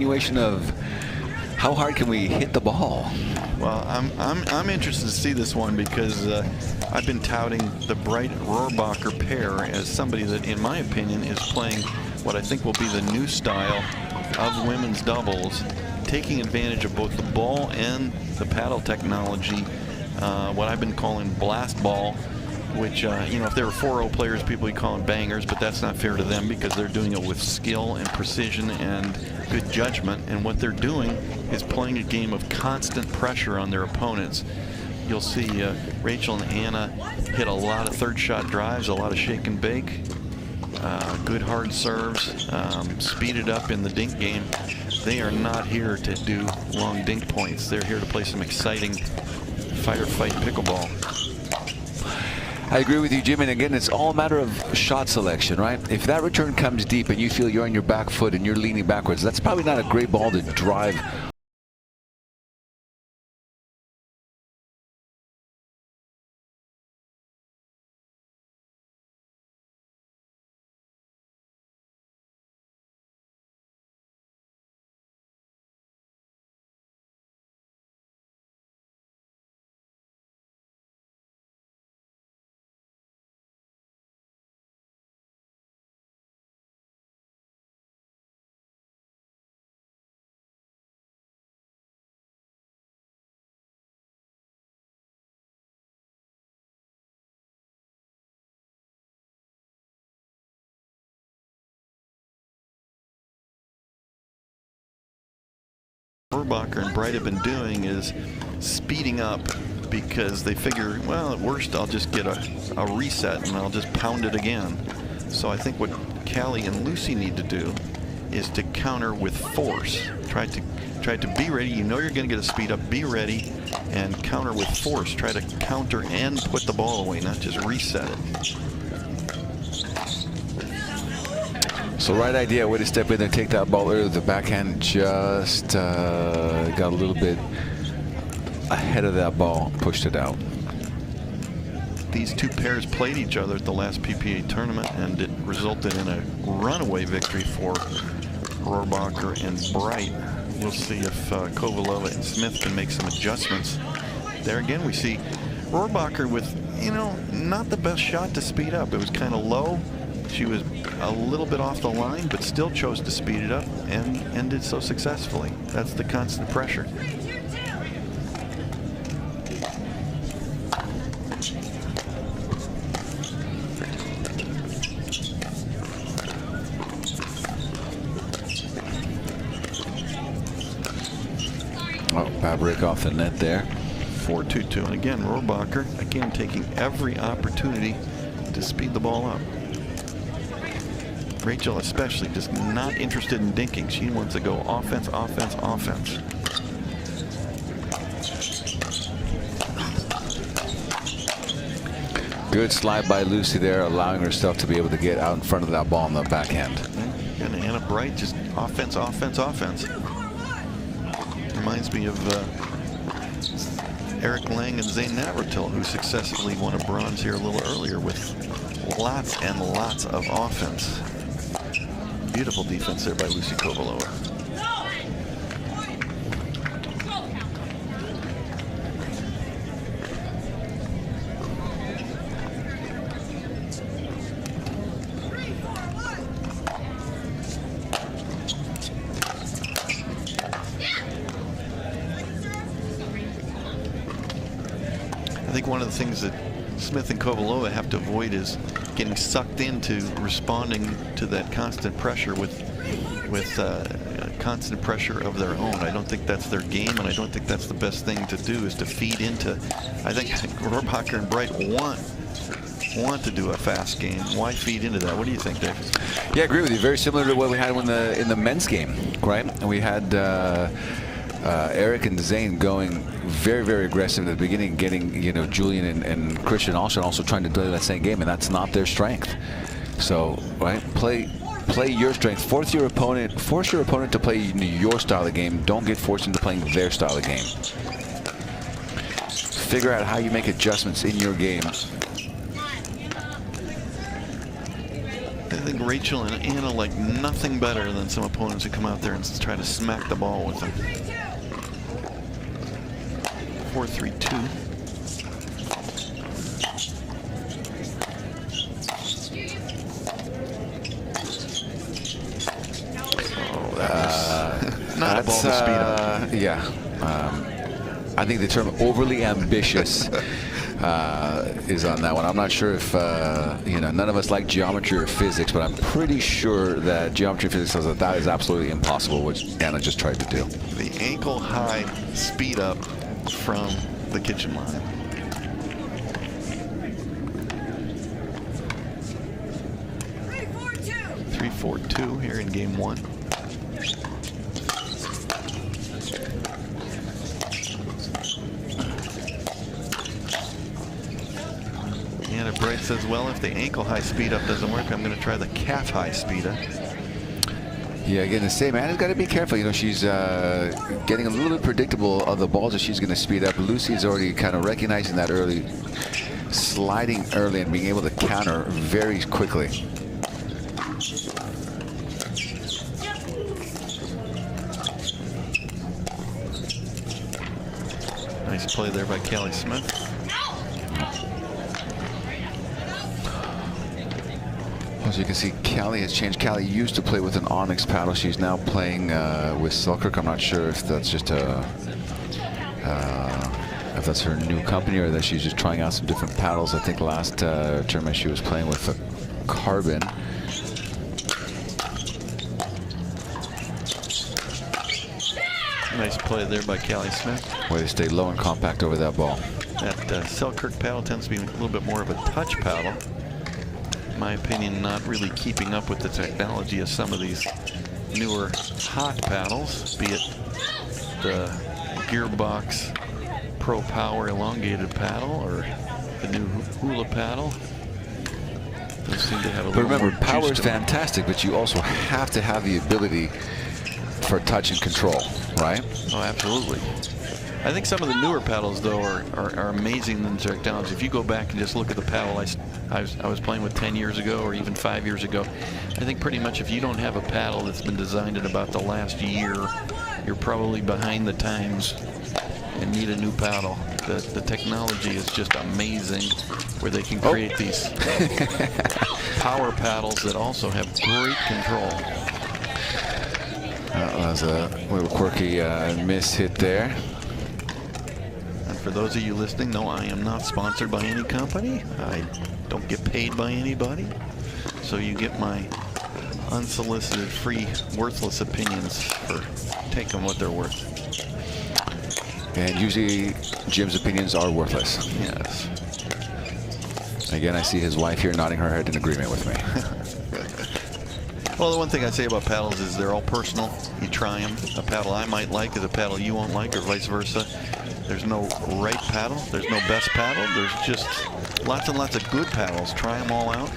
continuation of how hard can we hit the ball? Well, I'm interested to see this one because I've been touting the Bright Rohrabacher pair as somebody that, in my opinion, is playing what I think will be the new style of women's doubles, taking advantage of both the ball and the paddle technology, what I've been calling blast ball, which, you know, if there were 4-0 players, people would call them bangers, but that's not fair to them because they're doing it with skill and precision and good judgment. And what they're doing is playing a game of constant pressure on their opponents. You'll see Rachel and Anna hit a lot of third shot drives, a lot of shake and bake, good hard serves, speeded up in the dink game. They are not here to do long dink points. They're here to play some exciting firefight pickleball. I agree with you, Jim, and again, it's all a matter of shot selection, right? If that return comes deep and you feel you're on your back foot and you're leaning backwards, that's probably not a great ball to drive. Rohrabacher and Bright have been doing is speeding up because they figure, well, at worst I'll just get a reset and I'll just pound it again. So I think what Callie and Lucy need to do is to counter with force. Try to be ready. You know you're going to get a speed up. Be ready and counter with force. Try to counter and put the ball away, not just reset it. So right idea, way to step in there, take that ball early. The backhand just got a little bit ahead of that ball, pushed it out. These two pairs played each other at the last PPA tournament, and it resulted in a runaway victory for Rohrabacher and Bright. We'll see if Kovalova and Smith can make some adjustments. There again, we see Rohrabacher with, you know, not the best shot to speed up. It was kind of low. She was a little bit off the line, but still chose to speed it up and did so successfully. That's the constant pressure. Oh, bad break off the net there. 4-2-2, and again, Rohrabacher, again, taking every opportunity to speed the ball up. Rachel especially just not interested in dinking. She wants to go offense, offense, offense. Good slide by Lucy there, allowing herself to be able to get out in front of that ball on the backhand. And Anna Bright just offense, offense, offense. Reminds me of Eric Lang and Zane Navratil, who successfully won a bronze here a little earlier with lots and lots of offense. Beautiful defense there by Lucy Kovalova. I think one of the things that Smith and Kovalova have to avoid is getting sucked into responding to that constant pressure with constant pressure of their own. I don't think that's their game, and I don't think that's the best thing to do, is to feed into. I think Rohrabacher and Bright want to do a fast game. Why feed into that? What do you think, Dave? Yeah, I agree with you. Very similar to what we had in the men's game, right? And we had Eric and Zane going very, very aggressive at the beginning, getting, you know, Julian and Christian also trying to play that same game, and that's not their strength. So, right, play your strength. Force your opponent to play your style of game. Don't get forced into playing their style of game. Figure out how you make adjustments in your game. think Rachel and Anna like nothing better than some opponents who come out there and try to smack the ball with them. 4-3-2. Oh, that was not a ball to speed up. Yeah. I think the term overly ambitious is on that one. I'm not sure if, you know, none of us like geometry or physics, but I'm pretty sure that geometry physics says that is absolutely impossible, which Anna just tried to do. The ankle high speed up from the kitchen line. Three, 4-2 here in game one. Anna Bright says, well, if the ankle high speed up doesn't work, I'm going to try the calf high speed up. Yeah, again, the same. Anna's got to be careful. You know, she's getting a little bit predictable of the balls that she's going to speed up. Lucy's already kind of recognizing that early, sliding early and being able to counter very quickly. Nice play there by Callie Smith. As you can see, Callie has changed. Callie used to play with an Onyx paddle. She's now playing with Selkirk. I'm not sure if that's just if that's her new company or that she's just trying out some different paddles. I think last tournament she was playing with a Carbon. Nice play there by Callie Smith. Way to stay low and compact over that ball. That Selkirk paddle tends to be a little bit more of a touch paddle. In my opinion, not really keeping up with the technology of some of these newer hot paddles, be it the Gearbox Pro Power elongated paddle or the new Hula paddle. Those seem to have a But little remember, more power juice is to them. fantastic, but you also have to have the ability for touch and control, right? Oh, absolutely. I think some of the newer paddles, though, are amazing in the technology. If you go back and just look at the paddle I was playing with 10 years ago or even 5 years ago, I think pretty much if you don't have a paddle that's been designed in about the last year, you're probably behind the times and need a new paddle. The technology is just amazing where they can create these power paddles that also have great control. That was a little quirky miss hit there. And for those of you listening, no, I am not sponsored by any company. I don't get paid by anybody. So you get my unsolicited, free, worthless opinions for taking what they're worth. And usually Jim's opinions are worthless. Yes. Again, I see his wife here nodding her head in agreement with me. Well, the one thing I say about paddles is they're all personal. You try them. A paddle I might like is a paddle you won't like, or vice versa. There's no right paddle. There's no best paddle. There's just lots and lots of good paddles. Try them all out.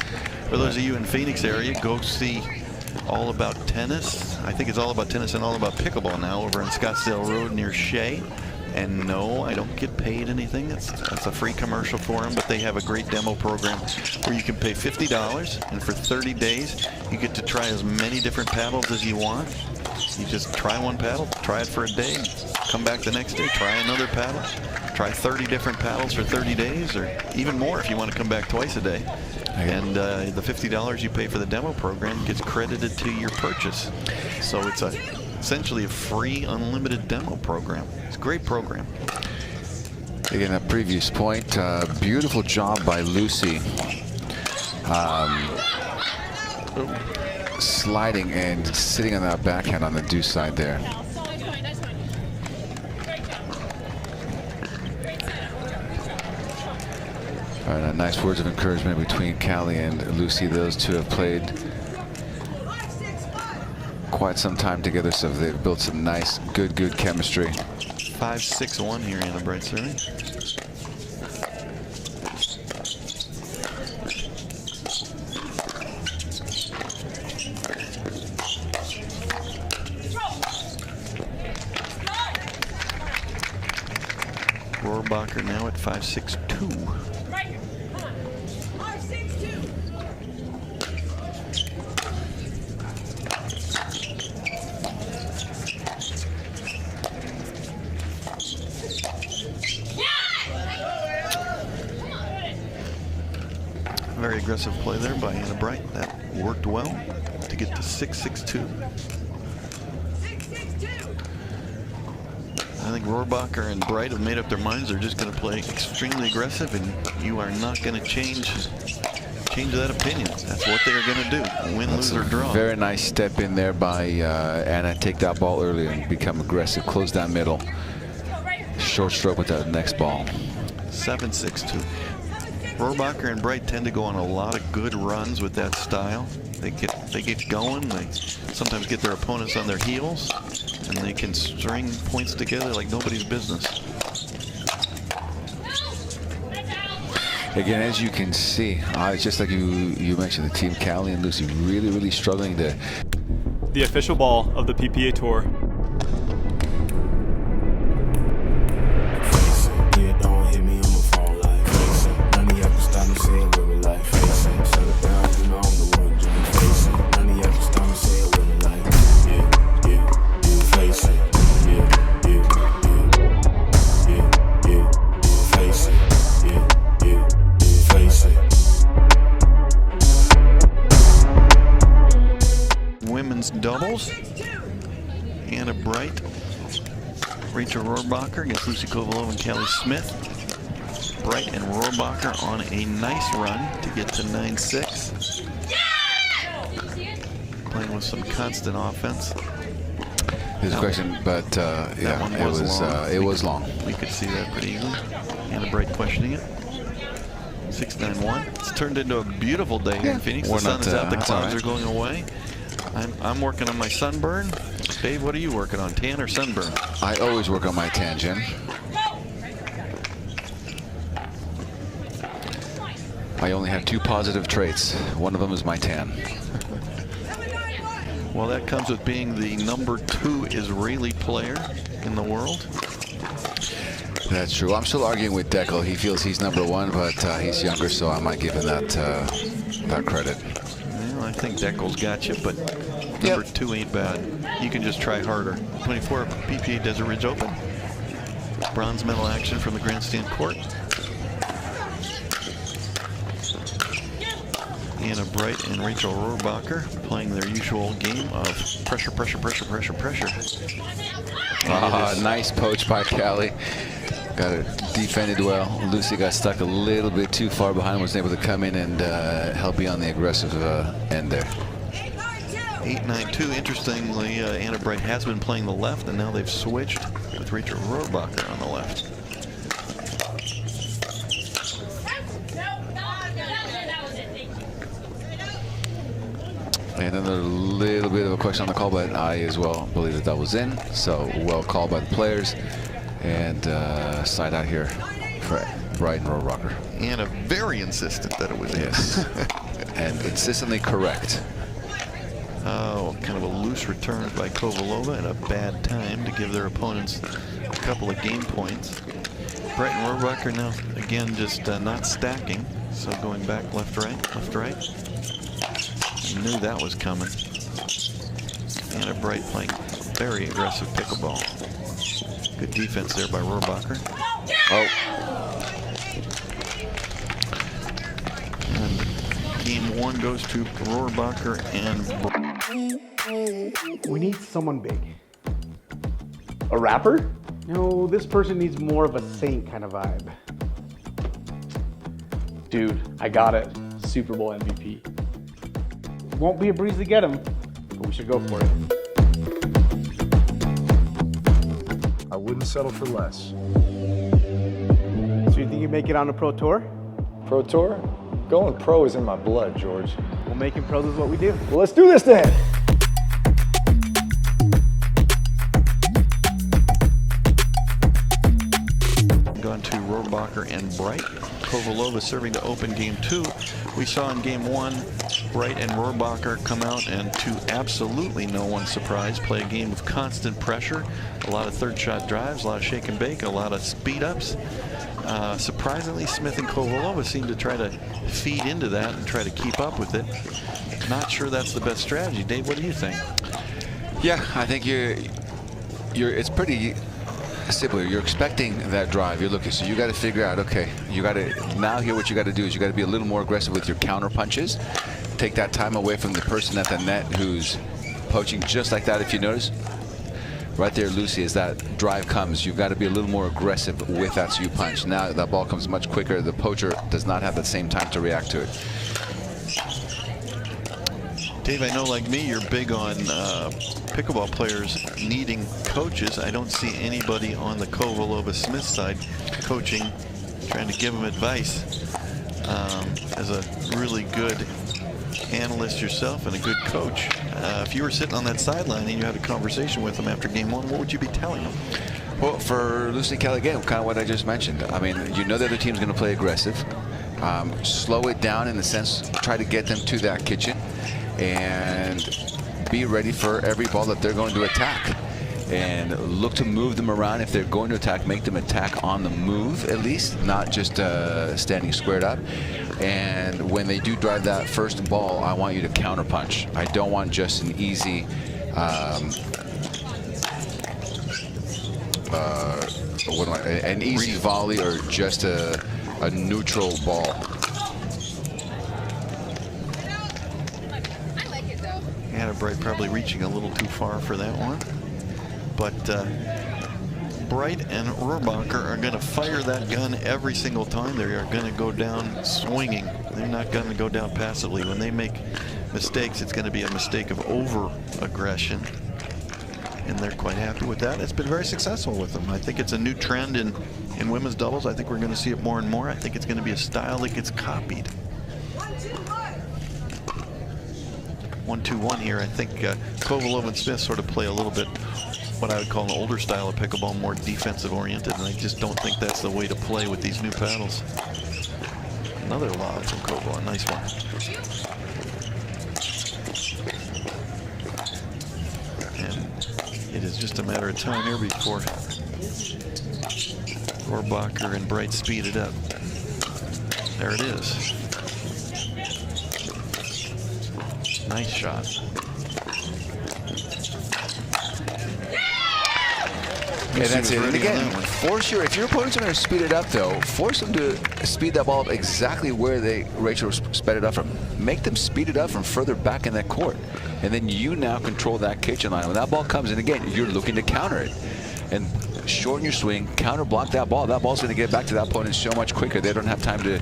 For those of you in Phoenix area, go see All About Tennis. I think it's All About Tennis and All About Pickleball now over on Scottsdale Road near Shea. And no, I don't get paid anything. That's a free commercial for them, but they have a great demo program where you can pay $50, and for 30 days, you get to try as many different paddles as you want. You just try one paddle, try it for a day, come back the next day, try another paddle, try 30 different paddles for 30 days, or even more if you want to come back twice a day. And the $50 you pay for the demo program gets credited to your purchase. So it's essentially a free, unlimited demo program. It's a great program. Again, that previous point, beautiful job by Lucy. Sliding and sitting on that backhand on the deuce side there. All right, nice words of encouragement between Callie and Lucy. Those two have played quite some time together, so they've built some nice, good chemistry. 5-6-1 here, Anna Bright serving. Rohrabacher now at 5-6-2. Very aggressive play there by Anna Bright. That worked well to get to 6-6-2. I think Rohrabacher and Bright have made up their minds. They're just going to play extremely aggressive, and you are not going to change that opinion. That's what they're going to do. Win, lose, or draw. Very nice step in there by Anna. Take that ball early and become aggressive. Close down middle. Short stroke with that next ball. 7-6-2. Rohrabacher and Bright tend to go on a lot of good runs with that style. They get going. They sometimes get their opponents on their heels, and they can string points together like nobody's business. Again, as you can see, it's just like you mentioned, the team Callie and Lucy really struggling to. The official ball of the PPA Tour. Doubles. Anna Bright, Rachel Rohrabacher against Lucy Kovalova and Callie Smith. Bright and Rohrabacher on a nice run to get to 9-6. Playing with some constant offense. His question, but yeah, it was long. We could see that pretty easily. Anna Bright questioning it. 6-9-1. It's turned into a beautiful day here in Phoenix. The sun is out, the clouds are going away. I'm working on my sunburn. Dave, what are you working on, tan or sunburn? I always work on my tan, Jim. I only have 2 positive traits. One of them is my tan. Well, that comes with being the #2 Israeli player in the world. That's true. I'm still arguing with Deckel. He feels he's #1, but he's younger, so I might give him that credit. Well, I think Deckel's got you, but #2 ain't bad. You can just try harder. 24 PPA Desert Ridge Open. Bronze medal action from the grandstand court. Anna Bright and Rachel Rohrabacher playing their usual game of pressure. Nice poach by Callie. Got it defended well. Lucy got stuck a little bit too far behind, was able to come in and help you on the aggressive end there. 8-9-2. Interestingly, Anna Bright has been playing the left, and now they've switched with Rachel Rohrabacher on the left. And another little bit of a question on the call, but I as well believe that was in. So well called by the players. And side out here for Bright and Rohrabacher. Anna very insistent that it was in. Yes. And consistently correct. Oh, kind of a loose return by Kovalova at a bad time to give their opponents a couple of game points. Bright and Rohrabacher now, again, just not stacking. So going back left, right. You knew that was coming. Anna Bright playing very aggressive pickleball. Good defense there by Rohrabacher. Oh. And game 1 goes to Rohrabacher and... We need someone big. A rapper? No, this person needs more of a saint kind of vibe. Dude, I got it. Super Bowl MVP. Won't be a breeze to get him, but we should go for it. I wouldn't settle for less. So you think you make it on a pro tour? Pro Tour? Going pro is in my blood, George. Well, making pros is what we do. Well, let's do this then. Gone to Rohrabacher and Bright. Kovalova serving to open game 2. We saw in game 1, Bright and Rohrabacher come out and, to absolutely no one's surprise, play a game of constant pressure. A lot of third shot drives, a lot of shake and bake, a lot of speed ups. Surprisingly, Smith and Kovalova seem to try to feed into that and try to keep up with it. Not sure that's the best strategy. Dave, what do you think? Yeah, I think it's pretty Sibler, you're expecting that drive. You're looking, so you got to figure out. Okay, you got to now. Here, what you got to do is you got to be a little more aggressive with your counter punches. Take that time away from the person at the net who's poaching, just like that. If you notice, right there, Lucia, as that drive comes, you've got to be a little more aggressive with that. So you punch. Now that ball comes much quicker. The poacher does not have the same time to react to it. Dave, I know like me, you're big on pickleball players needing coaches. I don't see anybody on the Kovalova Smith side coaching, trying to give them advice. As a really good analyst yourself and a good coach, if you were sitting on that sideline and you had a conversation with them after game one, what would you be telling them? Well, for Lucia and Callie, again, kind of what I just mentioned. I mean, you know the other team's going to play aggressive. Slow it down in the sense, try to get them to that kitchen and be ready for every ball that they're going to attack. And look to move them around. If they're going to attack, make them attack on the move at least, not just standing squared up. And when they do drive that first ball, I want you to counter punch. I don't want just an easy an easy volley or just a neutral ball. Hannah Bright probably reaching a little too far for that one. But Bright and Rohrabacher are going to fire that gun every single time. They are going to go down swinging. They're not going to go down passively. When they make mistakes, it's going to be a mistake of over-aggression. And they're quite happy with that. It's been very successful with them. I think it's a new trend in women's doubles. I think we're going to see it more and more. I think it's going to be a style that gets copied. 1-2-1 here. I think Kovalova and Smith sort of play a little bit what I would call an older style of pickleball, more defensive oriented, and I just don't think that's the way to play with these new paddles. Another lob from Kovalova, nice one. And it is just a matter of time here before Rohrabacher and Bright speed it up. There it is. Nice shot. And that's it. And again, if your opponent's going to speed it up, though, force them to speed that ball up exactly where Rachel sped it up from. Make them speed it up from further back in that court. And then you now control that kitchen line. When that ball comes in, again, you're looking to counter it. And shorten your swing, counter block that ball. That ball's going to get back to that opponent so much quicker. They don't have time to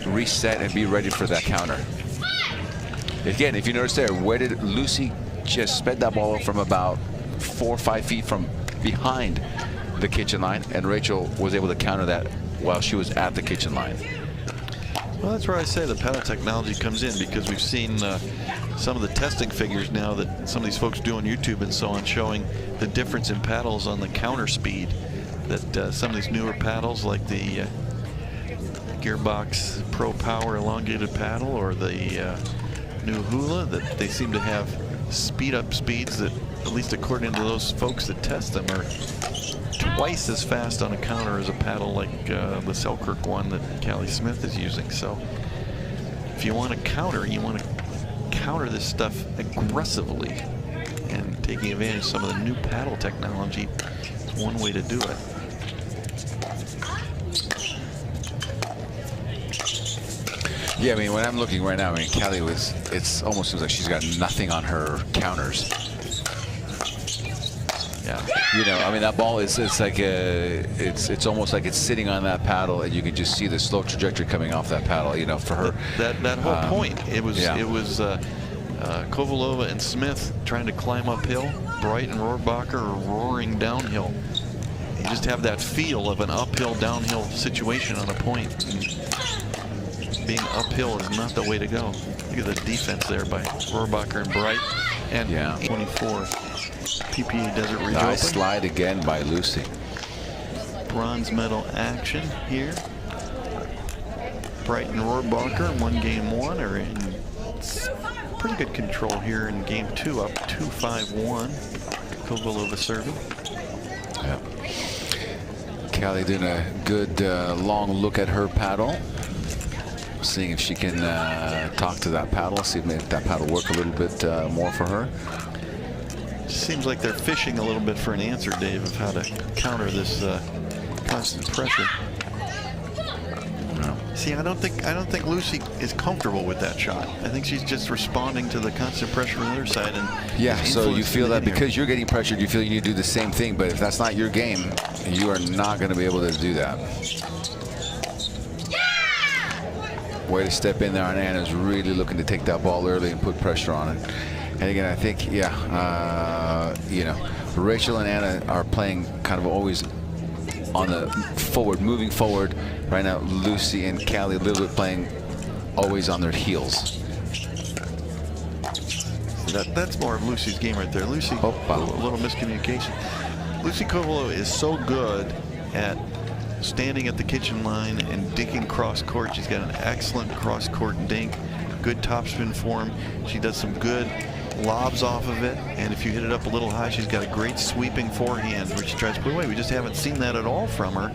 reset and be ready for that counter. Again, if you notice there, where did Lucy just sped that ball from about 4 or 5 feet from behind the kitchen line, and Rachel was able to counter that while she was at the kitchen line. Well, that's where I say the paddle technology comes in, because we've seen some of the testing figures now that some of these folks do on YouTube and so on, showing the difference in paddles on the counter speed. That some of these newer paddles, like the Gearbox Pro Power elongated paddle or the new Hula, that they seem to have speed up speeds that, at least according to those folks that test them, are twice as fast on a counter as a paddle like the Selkirk one that Callie Smith is using. So if you want to counter, you want to counter this stuff aggressively, and taking advantage of some of the new paddle technology is one way to do it. Yeah, I mean, when I'm looking right now, I mean, Callie it's almost seems like she's got nothing on her counters. Yeah, you know, I mean, that ball it's like it's almost like it's sitting on that paddle, and you can just see the slow trajectory coming off that paddle. You know, for her. That whole point, it was Kovalova and Smith trying to climb uphill. Bright and Rohrabacher are roaring downhill. You just have that feel of an uphill downhill situation on a point. And being uphill is not the way to go. Look at the defense there by Rohrabacher and Bright. And 24. PPA Desert Ridge Nice slide again by Lucy. Bronze medal action here. Bright and Rohrabacher in 1 game 1 are in pretty good control here in game 2, up 2-5-1. Kovalova serving. Yeah. Callie doing a good long look at her paddle, seeing if she can talk to that paddle, see if maybe that paddle work a little bit more for her. seems like they're fishing a little bit for an answer, Dave, of how to counter this constant pressure. See, I don't think Lucy is comfortable with that shot. I think she's just responding to the constant pressure on the other side. And yeah, so you feel that because you're getting pressured, you feel you need to do the same thing. But if that's not your game, you are not going to be able to do that. Way to step in there, and Anna's really looking to take that ball early and put pressure on it. And again, I think, yeah, you know, Rachel and Anna are playing kind of always on the forward, moving forward. Right now, Lucy and Callie a little bit playing always on their heels. That's more of Lucy's game right there. Lucy, a little miscommunication. Lucy Kovalova is so good at standing at the kitchen line and dinking cross court. She's got an excellent cross court dink, good topspin form. She does some good lobs off of it, and if you hit it up a little high, she's got a great sweeping forehand which she tries to put away. We just haven't seen that at all from her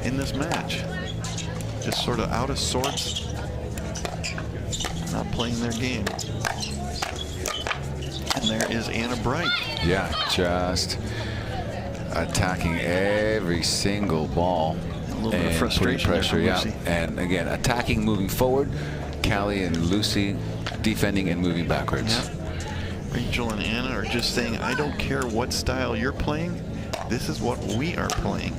in this match. Just sort of out of sorts, not playing their game. And there is Anna Bright. Yeah, just attacking every single ball. A little bit of frustration pressure, there yeah. Lucy. And again, attacking, moving forward. Callie and Lucy defending and moving backwards. Yep. Rachel and Anna are just saying, I don't care what style you're playing. This is what we are playing.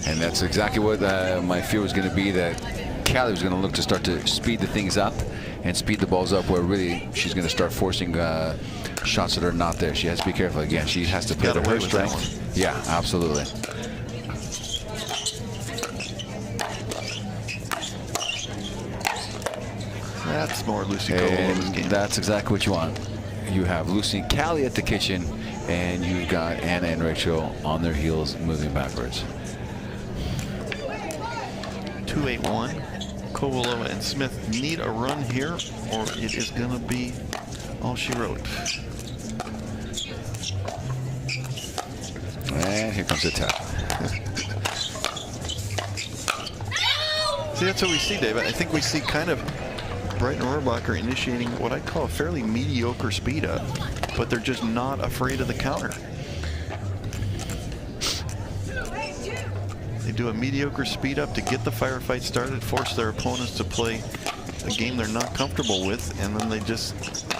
And that's exactly what my fear was going to be, that Callie was going to look to start to speed the things up and speed the balls up, where really she's going to start forcing shots that are not there. She has to be careful. Again, she has to play to her strength. Yeah, absolutely. That's more Lucy Kovalova's game. That's exactly what you want. You have Lucy and Callie at the kitchen, and you've got Anna and Rachel on their heels moving backwards. 2-8-1. Kovalova and Smith need a run here, or it is going to be all she wrote. And here comes the tap. See, that's what we see, Dave. I think we see kind of Bright and Rohrabacher initiating what I call a fairly mediocre speed up, but they're just not afraid of the counter. They do a mediocre speed up to get the firefight started, force their opponents to play a game they're not comfortable with, and then they just,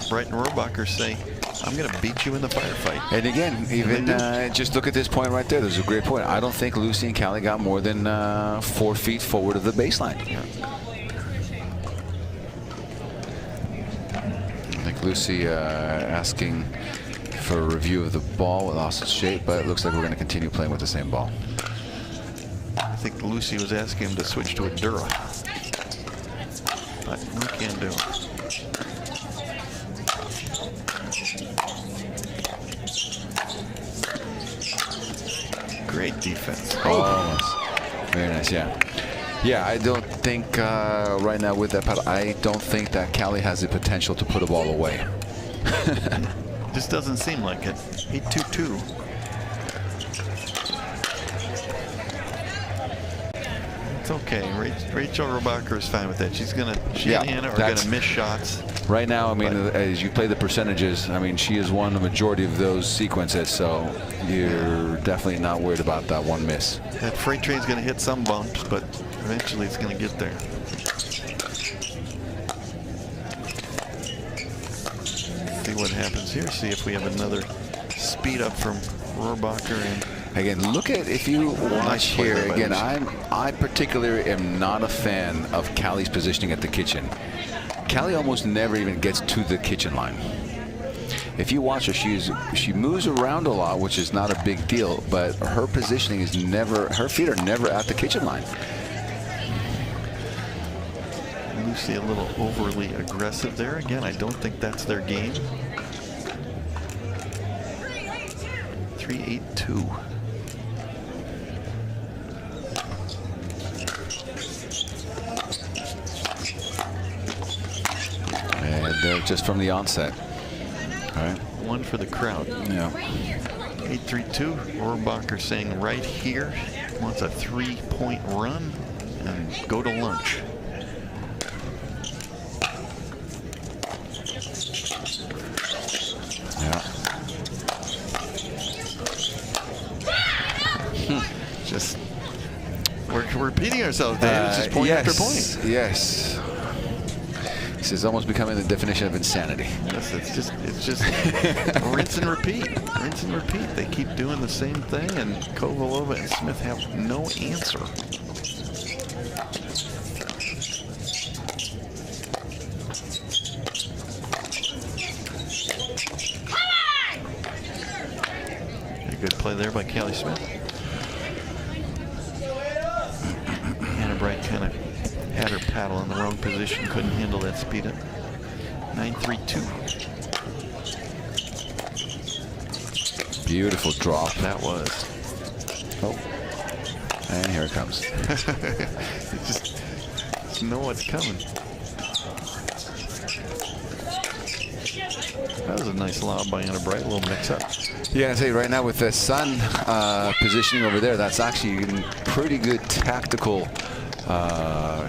Bright and Rohrabacher say, I'm going to beat you in the firefight. And again, even just look at this point right there. There's a great point. I don't think Lucy and Callie got more than 4 feet forward of the baseline. Yeah. I think Lucy asking for a review of the ball with lost its shape, but it looks like we're going to continue playing with the same ball. I think Lucy was asking him to switch to a Dura, but we can't do it. Great defense. Oh, very nice, yeah. Yeah, I don't think right now with that paddle, I don't think that Callie has the potential to put a ball away. Just doesn't seem like it. 8-2-2. It's okay. Rachel Rohrabacher is fine with that. She and Anna are going to miss shots. Right now, I mean, as you play the percentages, I mean, she has won the majority of those sequences, so you're definitely not worried about that one miss. That freight train's going to hit some bumps, but eventually it's going to get there. See what happens here. See if we have another speed up from Rohrabacher. And again, look at, if you watch here, again, I particularly am not a fan of Callie's positioning at the kitchen. Callie almost never even gets to the kitchen line. If you watch her, she moves around a lot, which is not a big deal, but her positioning is never, her feet are never at the kitchen line. Lucy a little overly aggressive there. Again, I don't think that's their game. 3-8-2. And just from the onset. All right. One for the crowd. Yeah. 8-3-2. Rohrabacher saying right here wants a 3-point run and go to lunch. Yeah. Just we're repeating ourselves, Dave. It's just point after point. Yes. This is almost becoming the definition of insanity. Yes, it's just rinse and repeat. Rinse and repeat. They keep doing the same thing, and Kovalova and Smith have no answer. A good play there by Callie Smith. Hannah Bright kind of had her paddle in the wrong position, couldn't handle that speed up. 9-3-2. Beautiful drop. That was. Oh, and here it comes. You just know what's coming. That was a nice lob by Hannah Bright, a little mix-up. Yeah, I say right now with the sun positioning over there, that's actually a pretty good tactical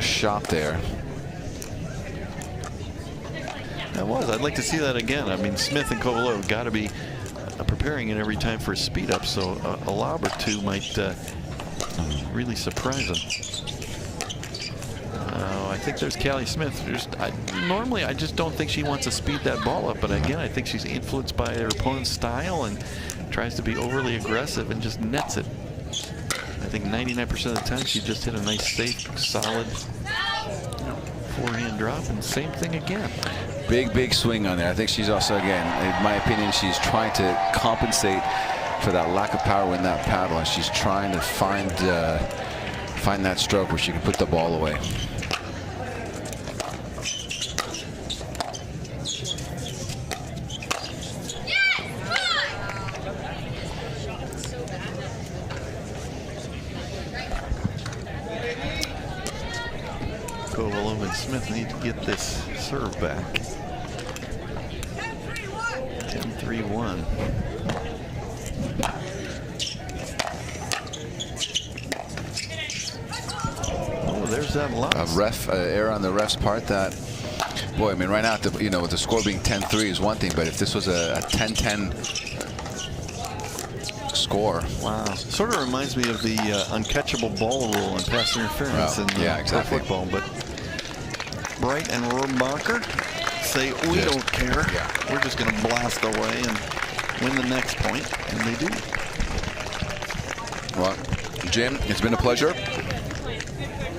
shot there. That was. I'd like to see that again. I mean, Smith and Kovalova got to be preparing it every time for a speed up, so a lob or two might really surprise them. I think there's Callie Smith. Normally, I just don't think she wants to speed that ball up, but again, I think she's influenced by her opponent's style and tries to be overly aggressive and just nets it. I think 99% of the time she just hit a nice, safe, solid forehand drop, and same thing again. Big swing on there. I think she's also, again, in my opinion, she's trying to compensate for that lack of power in that paddle, and she's trying to find that stroke where she can put the ball away. Kovalova and Smith need to get this serve back. 10-3-1. Oh, there's that loss. A ref error on the ref's part. That, boy, I mean, right now, with the score being 10-3 is one thing, but if this was a 10-10 score. Wow. Sort of reminds me of the uncatchable ball rule and pass interference in exactly. football, but Bright and Rohrabacher say, we don't care. Yeah. We're just going to blast away and win the next point, and they do. Well, Jim, it's been a pleasure.